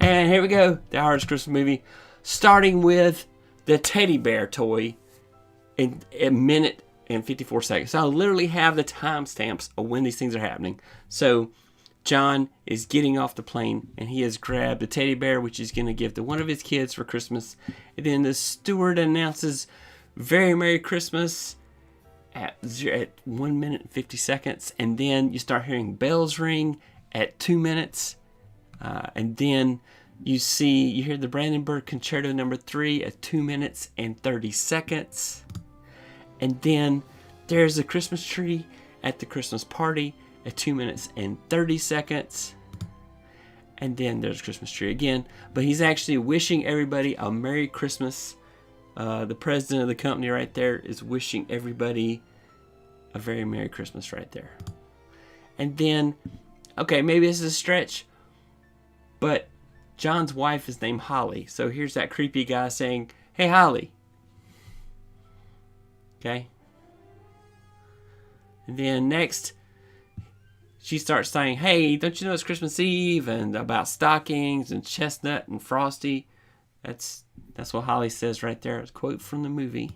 And here we go, the hardest Christmas movie, starting with the teddy bear toy in a minute and 54 seconds. So I literally have the timestamps of when these things are happening. So John is getting off the plane, and he has grabbed a teddy bear, which he's going to give to one of his kids for Christmas. And then the steward announces, "Very Merry Christmas," at 1 minute and 50 seconds. And then you start hearing bells ring at 2 minutes. And then you hear the Brandenburg Concerto No. 3 at 2 minutes and 30 seconds. And then there's a Christmas tree at the Christmas party at 2 minutes and 30 seconds. And then there's a Christmas tree again. But he's actually wishing everybody a Merry Christmas. The president of the company right there is wishing everybody a very Merry Christmas right there. And then, okay, maybe this is a stretch, but John's wife is named Holly. So here's that creepy guy saying, "Hey, Holly." Okay. And then next, she starts saying, "Hey, don't you know it's Christmas Eve?" And about stockings and chestnut and frosty. That's what Holly says right there. It's a quote from the movie.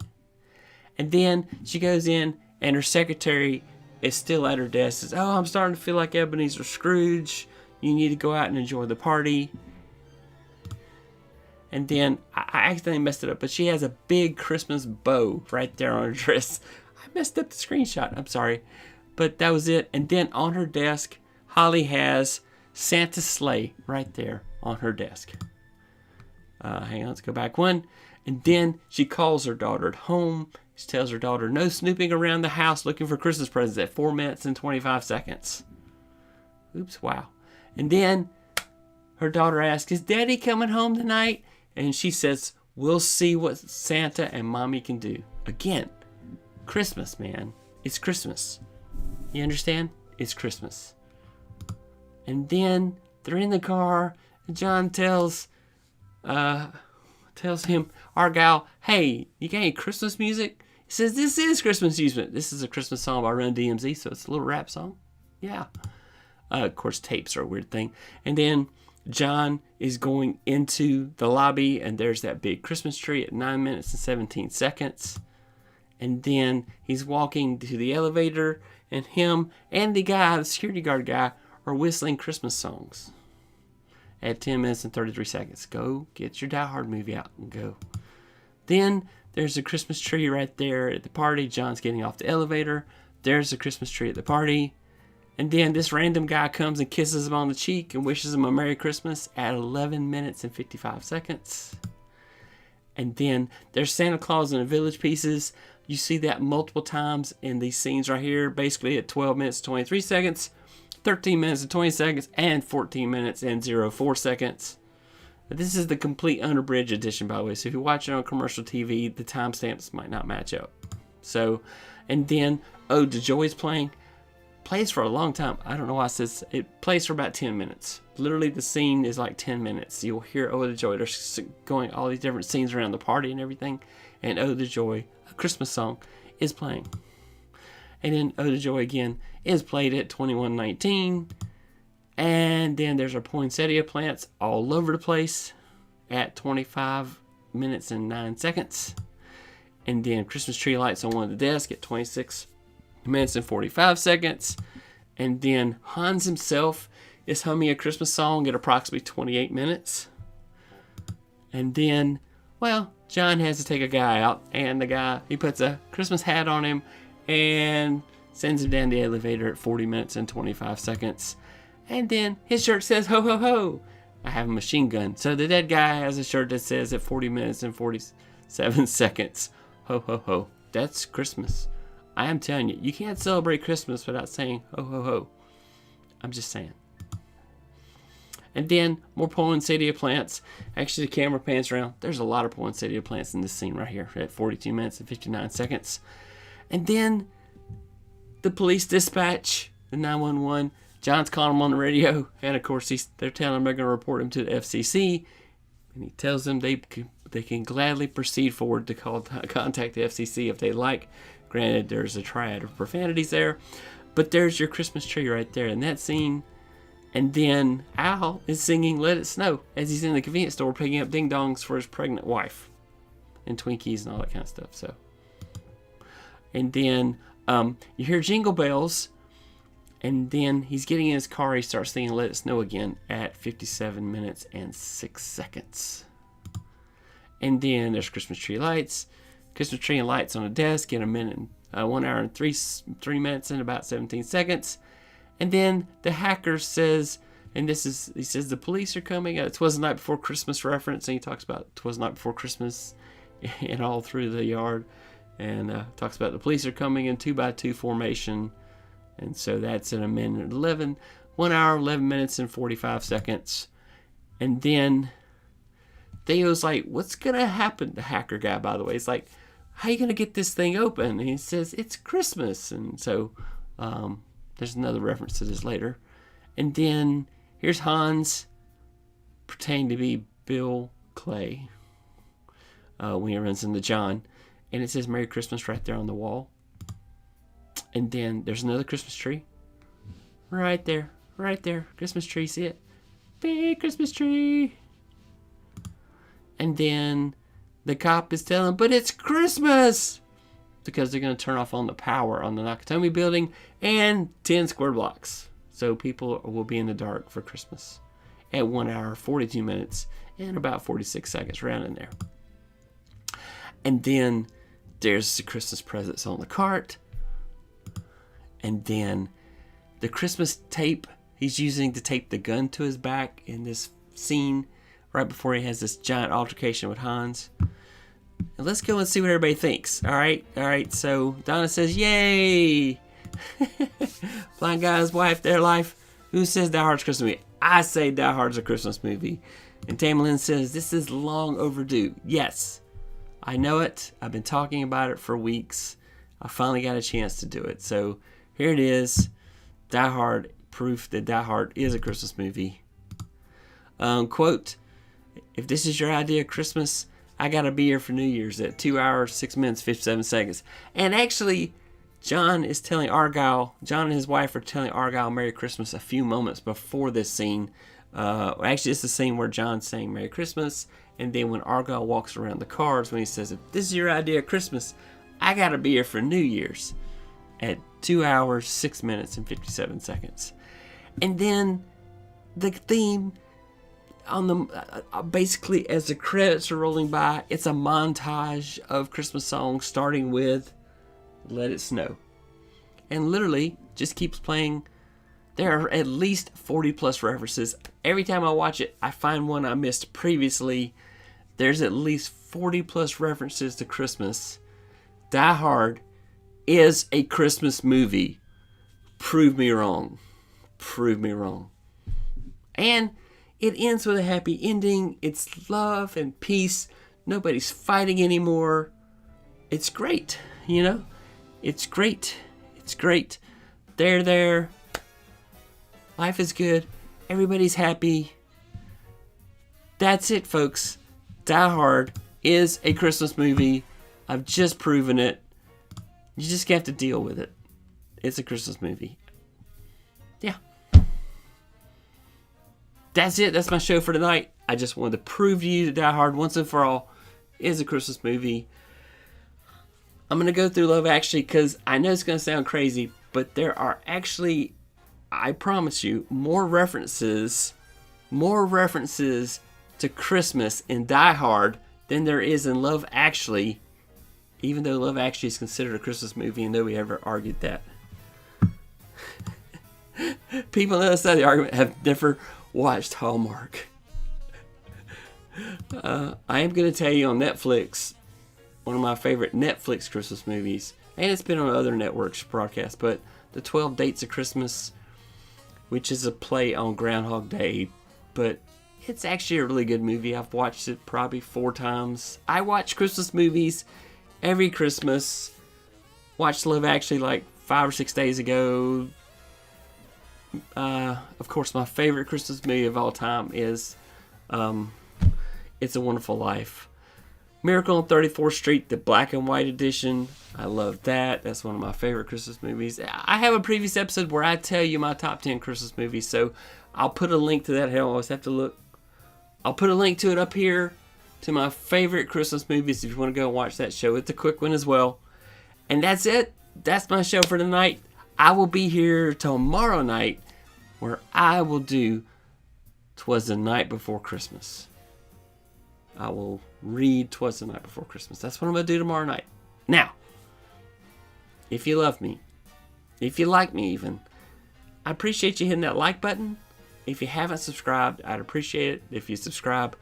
And then she goes in, and her secretary is still at her desk. Says, "Oh, I'm starting to feel like Ebenezer Scrooge. You need to go out and enjoy the party." And then I accidentally messed it up, but she has a big Christmas bow right there on her dress. I messed up the screenshot. I'm sorry. But that was it. And then on her desk, Holly has Santa's sleigh right there on her desk. Hang on, let's go back one. And then she calls her daughter at home. She tells her daughter, "No snooping around the house looking for Christmas presents" at 4 minutes and 25 seconds. Oops, wow. And then her daughter asks, "Is Daddy coming home tonight?" And she says, "We'll see what Santa and Mommy can do." Again, Christmas, man. It's Christmas. You understand? It's Christmas. And then they're in the car, and John tells him, Argyle, "Hey, you got any Christmas music?" He says, "This is Christmas music. This is a Christmas song by Run DMC, so it's a little rap song." Yeah. Of course, tapes are a weird thing. And then John is going into the lobby, and there's that big Christmas tree at 9 minutes and 17 seconds. And then he's walking to the elevator, and him and the security guard guy, are whistling Christmas songs at 10 minutes and 33 seconds. Go get your Die Hard movie out and go. Then there's a Christmas tree right there at the party. John's getting off the elevator. There's a Christmas tree at the party. And then this random guy comes and kisses him on the cheek and wishes him a Merry Christmas at 11 minutes and 55 seconds. And then there's Santa Claus and the Village Pieces. You see that multiple times in these scenes right here, basically at 12 minutes 23 seconds, 13 minutes and 20 seconds, and 14 minutes and 04 seconds. This is the complete unabridged edition, by the way. So if you watch it on commercial TV, the timestamps might not match up. So, and then Ode to Joy is playing. Plays for a long time. I don't know why it says it plays for about 10 minutes. Literally, the scene is like 10 minutes. You'll hear Ode to Joy. They're going all these different scenes around the party and everything. And Ode to Joy, a Christmas song, is playing. And then Ode to Joy again is played at 21:19. And then there's our poinsettia plants all over the place at 25 minutes and 9 seconds. And then Christmas tree lights on one of the desks at 26 minutes and 45 seconds. And then Hans himself is humming a Christmas song at approximately 28 minutes. And then, well, John has to take a guy out, and the guy, he puts a Christmas hat on him and sends him down the elevator at 40 minutes and 25 seconds. And then his shirt says, "Ho, ho, ho, I have a machine gun." So the dead guy has a shirt that says at 40 minutes and 47 seconds, "Ho, ho, ho." That's Christmas. I am telling you, you can't celebrate Christmas without saying "ho, ho, ho." I'm just saying. And then more poinsettia plants. Actually, the camera pans around. There's a lot of poinsettia plants in this scene right here at 42 minutes and 59 seconds. And then the police dispatch, the 911. John's calling him on the radio. And of course, they're telling him they're going to report him to the FCC. And he tells them they can gladly proceed forward to contact the FCC if they like. Granted, there's a triad of profanities there. But there's your Christmas tree right there. And that scene And then Al is singing Let It Snow as he's in the convenience store picking up ding-dongs for his pregnant wife. And Twinkies and all that kind of stuff. So, and then you hear jingle bells. And then he's getting in his car. He starts singing Let It Snow again at 57 minutes and 6 seconds. And then there's Christmas tree lights. Christmas tree and lights on the desk in 1 hour and 3 minutes and about 17 seconds. And then the hacker says, he says the police are coming. "'Twas the night before Christmas" reference. And he talks about "'twas the night before Christmas" and all through the yard. And talks about the police are coming in 2x2 formation. And so that's in 1 hour, 11 minutes and 45 seconds. And then Theo's like, "What's going to happen?" The hacker guy, by the way, is like, "How are you going to get this thing open?" And he says, "It's Christmas." And so there's another reference to this later. And then here's Hans pretending to be Bill Clay when he runs into John. And it says "Merry Christmas" right there on the wall. And then there's another Christmas tree. Right there. Christmas tree, see it? Big Christmas tree. And then the cop is telling, "But it's Christmas!" Because they're going to turn off on the power on the Nakatomi building and 10 square blocks. So people will be in the dark for Christmas at 1 hour, 42 minutes, and about 46 seconds, round in there. And then there's the Christmas presents on the cart. And then the Christmas tape he's using to tape the gun to his back in this scene right before he has this giant altercation with Hans. And let's go and see what everybody thinks. All right. So Donna says, "Yay!" Blind guy's wife, their life. Who says Die Hard's a Christmas movie? I say Die Hard's a Christmas movie. And Tamalyn says, "This is long overdue." Yes, I know it. I've been talking about it for weeks. I finally got a chance to do it. So here it is. Die Hard, proof that Die Hard is a Christmas movie. Quote, "If this is your idea of Christmas, I gotta be here for New Year's at 2 hours, 6 minutes, 57 seconds. And actually, John and his wife are telling Argyle Merry Christmas a few moments before this scene. Actually, it's the scene where John's saying Merry Christmas. And then when Argyle walks around the cars, when he says, "If this is your idea of Christmas, I gotta be here for New Year's," at 2 hours, 6 minutes, and 57 seconds. And then the theme on the basically as the credits are rolling by, it's a montage of Christmas songs starting with "Let It Snow." And literally just keeps playing. There are at least 40 plus references. Every time I watch it, I find one I missed previously. There's at least 40 plus references to Christmas. Die Hard is a Christmas movie. Prove me wrong. And it ends with a happy ending. It's love and peace. Nobody's fighting anymore. It's great, It's great. They're there. Life is good. Everybody's happy. That's it, folks. Die Hard is a Christmas movie. I've just proven it. You just have to deal with it. It's a Christmas movie. Yeah. That's it. That's my show for tonight. I just wanted to prove to you that Die Hard, once and for all, is a Christmas movie. I'm going to go through Love Actually because I know it's going to sound crazy, but there are actually, I promise you, more references to Christmas in Die Hard than there is in Love Actually, even though Love Actually is considered a Christmas movie and nobody ever argued that. People on the other side of the argument have never watched Hallmark. I am going to tell you on Netflix, one of my favorite Netflix Christmas movies, and it's been on other networks broadcast, but The 12 Dates of Christmas, which is a play on Groundhog Day, but it's actually a really good movie. I've watched it probably 4 times. I watch Christmas movies every Christmas. Watched Love Actually like 5 or 6 days ago. Of course, my favorite Christmas movie of all time is It's a Wonderful Life. Miracle on 34th Street, the black and white edition. I love that. That's one of my favorite Christmas movies. I have a previous episode where I tell you my top 10 Christmas movies, so I'll put a link to that. Hell, I always have to look. I'll put a link to it up here to my favorite Christmas movies if you want to go and watch that show. It's a quick one as well. And that's it. That's my show for tonight. I will be here tomorrow night where I will do 'Twas the Night Before Christmas. I will read 'Twas the Night Before Christmas. That's what I'm going to do tomorrow night. Now, if you love me, if you like me even, I appreciate you hitting that like button. If you haven't subscribed, I'd appreciate it if you subscribe.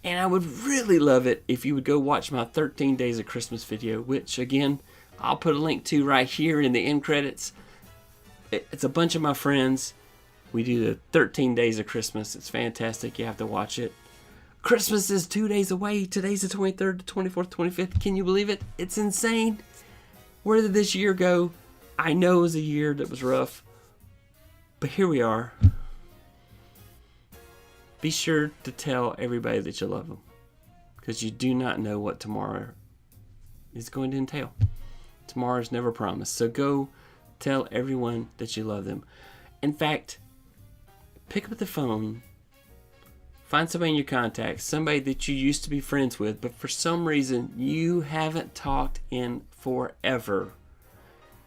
And I would really love it if you would go watch my 13 Days of Christmas video, which, again, I'll put a link to right here in the end credits. It's a bunch of my friends. We do the 13 Days of Christmas. It's fantastic. You have to watch it. Christmas is 2 days away. Today's the 23rd, the 24th, 25th. Can you believe it? It's insane. Where did this year go? I know it was a year that was rough. But here we are. Be sure to tell everybody that you love them. Because you do not know what tomorrow is going to entail. Tomorrow's never promised. So go tell everyone that you love them. In fact, pick up the phone. Find somebody in your contacts. Somebody that you used to be friends with. But for some reason, you haven't talked in forever.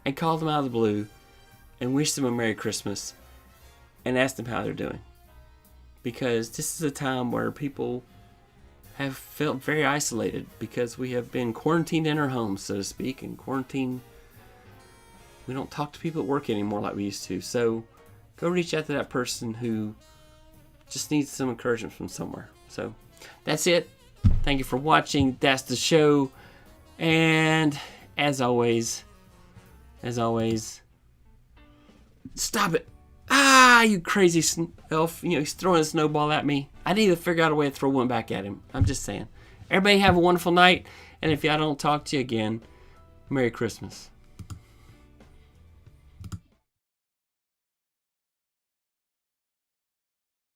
And call them out of the blue. And wish them a Merry Christmas. And ask them how they're doing. Because this is a time where people have felt very isolated because we have been quarantined in our homes, so to speak, and quarantined. We don't talk to people at work anymore like we used to. So go reach out to that person who just needs some encouragement from somewhere. So that's it. Thank you for watching. That's the show. And as always, stop it. Ah, you crazy elf. You know, he's throwing a snowball at me. I need to figure out a way to throw one back at him. I'm just saying. Everybody have a wonderful night. And if I don't talk to you again, Merry Christmas.